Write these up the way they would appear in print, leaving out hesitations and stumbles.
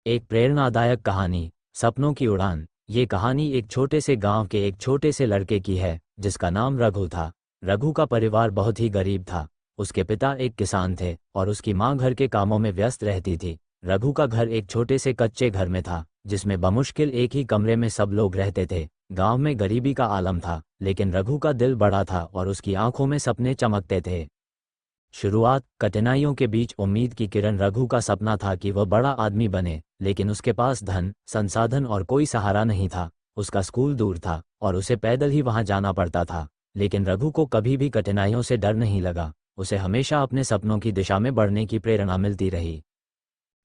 एक प्रेरणादायक कहानी, सपनों की उड़ान। ये कहानी एक छोटे से गांव के एक छोटे से लड़के की है जिसका नाम रघु था। रघु का परिवार बहुत ही गरीब था। उसके पिता एक किसान थे और उसकी मां घर के कामों में व्यस्त रहती थी। रघु का घर एक छोटे से कच्चे घर में था जिसमें बमुश्किल एक ही कमरे में सब लोग रहते थे। गांव में गरीबी का आलम था, लेकिन रघु का दिल बड़ा था और उसकी आंखों में सपने चमकते थे। शुरुआत कठिनाइयों के बीच उम्मीद की किरण। रघु का सपना था कि वह बड़ा आदमी बने, लेकिन उसके पास धन, संसाधन और कोई सहारा नहीं था। उसका स्कूल दूर था और उसे पैदल ही वहां जाना पड़ता था। लेकिन रघु को कभी भी कठिनाइयों से डर नहीं लगा। उसे हमेशा अपने सपनों की दिशा में बढ़ने की प्रेरणा मिलती रही।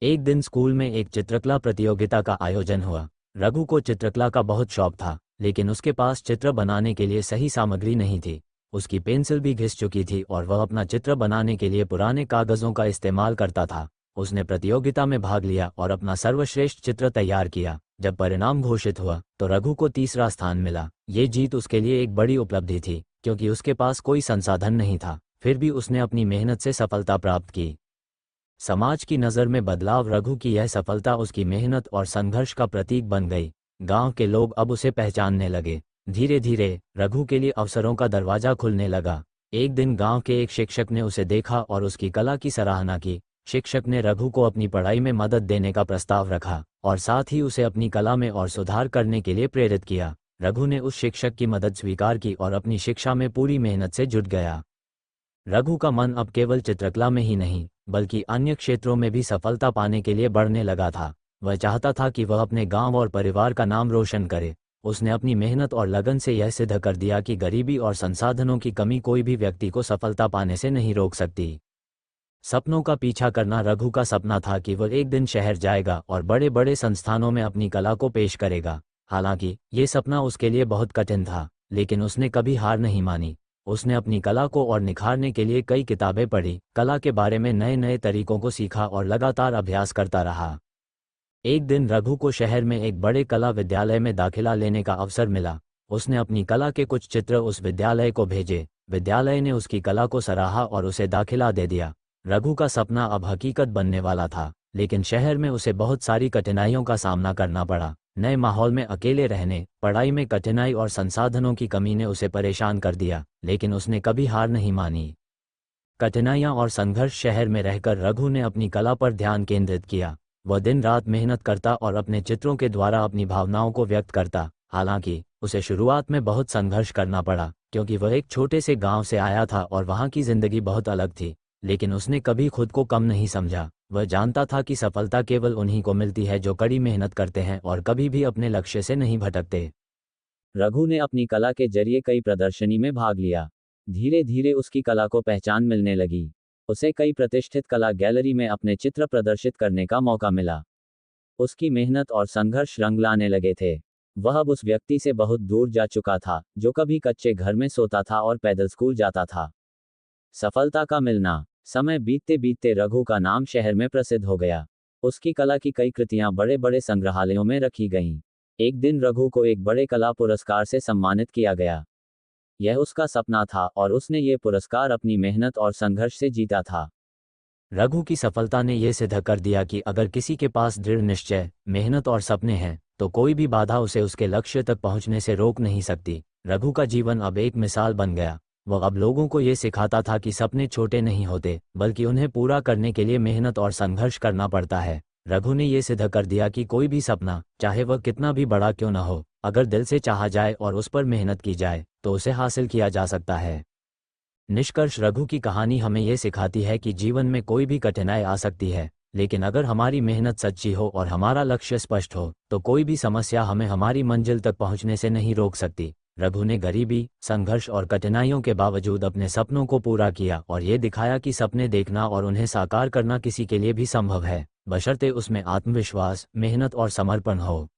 एक दिन स्कूल में एक चित्रकला प्रतियोगिता का आयोजन हुआ। रघु को चित्रकला का बहुत शौक था, लेकिन उसके पास चित्र बनाने के लिए सही सामग्री नहीं थी। उसकी पेंसिल भी घिस चुकी थी और वह अपना चित्र बनाने के लिए पुराने कागजों का इस्तेमाल करता था। उसने प्रतियोगिता में भाग लिया और अपना सर्वश्रेष्ठ चित्र तैयार किया। जब परिणाम घोषित हुआ तो रघु को तीसरा स्थान मिला। ये जीत उसके लिए एक बड़ी उपलब्धि थी, क्योंकि उसके पास कोई संसाधन नहीं था। फिर भी उसने अपनी मेहनत से सफलता प्राप्त की। समाज की नज़र में बदलाव। रघु की यह सफलता उसकी मेहनत और संघर्ष का प्रतीक बन गई। गांव के लोग अब उसे पहचानने लगे। धीरे धीरे रघु के लिए अवसरों का दरवाजा खुलने लगा। एक दिन गांव के एक शिक्षक ने उसे देखा और उसकी कला की सराहना की। शिक्षक ने रघु को अपनी पढ़ाई में मदद देने का प्रस्ताव रखा और साथ ही उसे अपनी कला में और सुधार करने के लिए प्रेरित किया। रघु ने उस शिक्षक की मदद स्वीकार की और अपनी शिक्षा में पूरी मेहनत से जुट गया। रघु का मन अब केवल चित्रकला में ही नहीं, बल्कि अन्य क्षेत्रों में भी सफलता पाने के लिए बढ़ने लगा था। वह चाहता था कि वह अपने गांव और परिवार का नाम रोशन करे। उसने अपनी मेहनत और लगन से यह सिद्ध कर दिया कि गरीबी और संसाधनों की कमी कोई भी व्यक्ति को सफलता पाने से नहीं रोक सकती। सपनों का पीछा करना। रघु का सपना था कि वह एक दिन शहर जाएगा और बड़े बड़े संस्थानों में अपनी कला को पेश करेगा। हालांकि ये सपना उसके लिए बहुत कठिन था, लेकिन उसने कभी हार नहीं मानी। उसने अपनी कला को और निखारने के लिए कई किताबें पढ़ी, कला के बारे में नए नए तरीकों को सीखा और लगातार अभ्यास करता रहा। एक दिन रघु को शहर में एक बड़े कला विद्यालय में दाखिला लेने का अवसर मिला। उसने अपनी कला के कुछ चित्र उस विद्यालय को भेजे। विद्यालय ने उसकी कला को सराहा और उसे दाखिला दे दिया। रघु का सपना अब हकीकत बनने वाला था, लेकिन शहर में उसे बहुत सारी कठिनाइयों का सामना करना पड़ा। नए माहौल में अकेले रहने, पढ़ाई में कठिनाई और संसाधनों की कमी ने उसे परेशान कर दिया, लेकिन उसने कभी हार नहीं मानी। कठिनाइयां और संघर्ष शहर में रहकर रघु ने अपनी कला पर ध्यान केंद्रित किया। वह दिन रात मेहनत करता और अपने चित्रों के द्वारा अपनी भावनाओं को व्यक्त करता। हालांकि उसे शुरुआत में बहुत संघर्ष करना पड़ा, क्योंकि वह एक छोटे से गांव से आया था और वहां की जिंदगी बहुत अलग थी। लेकिन उसने कभी खुद को कम नहीं समझा। वह जानता था कि सफलता केवल उन्हीं को मिलती है जो कड़ी मेहनत करते हैं और कभी भी अपने लक्ष्य से नहीं भटकते। रघु ने अपनी कला के जरिए कई प्रदर्शनी में भाग लिया। धीरे धीरे उसकी कला को पहचान मिलने लगी। उसे कई प्रतिष्ठित कला गैलरी में अपने चित्र प्रदर्शित करने का मौका मिला। उसकी मेहनत और संघर्ष रंग लाने लगे थे। वह अब उस व्यक्ति से बहुत दूर जा चुका था जो कभी कच्चे घर में सोता था और पैदल स्कूल जाता था। सफलता का मिलना। समय बीतते बीतते रघु का नाम शहर में प्रसिद्ध हो गया। उसकी कला की कई कृतियां बड़े बड़े संग्रहालयों में रखी गईं। एक दिन रघु को एक बड़े कला पुरस्कार से सम्मानित किया गया। यह उसका सपना था और उसने ये पुरस्कार अपनी मेहनत और संघर्ष से जीता था। रघु की सफलता ने यह सिद्ध कर दिया कि अगर किसी के पास दृढ़ निश्चय, मेहनत और सपने हैं, तो कोई भी बाधा उसे उसके लक्ष्य तक पहुंचने से रोक नहीं सकती। रघु का जीवन अब एक मिसाल बन गया। वह अब लोगों को ये सिखाता था कि सपने छोटे नहीं होते, बल्कि उन्हें पूरा करने के लिए मेहनत और संघर्ष करना पड़ता है। रघु ने यह सिद्ध कर दिया कि कोई भी सपना, चाहे वह कितना भी बड़ा क्यों न हो, अगर दिल से चाहा जाए और उस पर मेहनत की जाए तो उसे हासिल किया जा सकता है। निष्कर्ष। रघु की कहानी हमें यह सिखाती है कि जीवन में कोई भी कठिनाई आ सकती है, लेकिन अगर हमारी मेहनत सच्ची हो और हमारा लक्ष्य स्पष्ट हो तो कोई भी समस्या हमें हमारी मंजिल तक पहुंचने से नहीं रोक सकती। रघु ने गरीबी, संघर्ष और कठिनाइयों के बावजूद अपने सपनों को पूरा किया और ये दिखाया कि सपने देखना और उन्हें साकार करना किसी के लिए भी संभव है, बशर्ते उसमें आत्मविश्वास, मेहनत और समर्पण हो।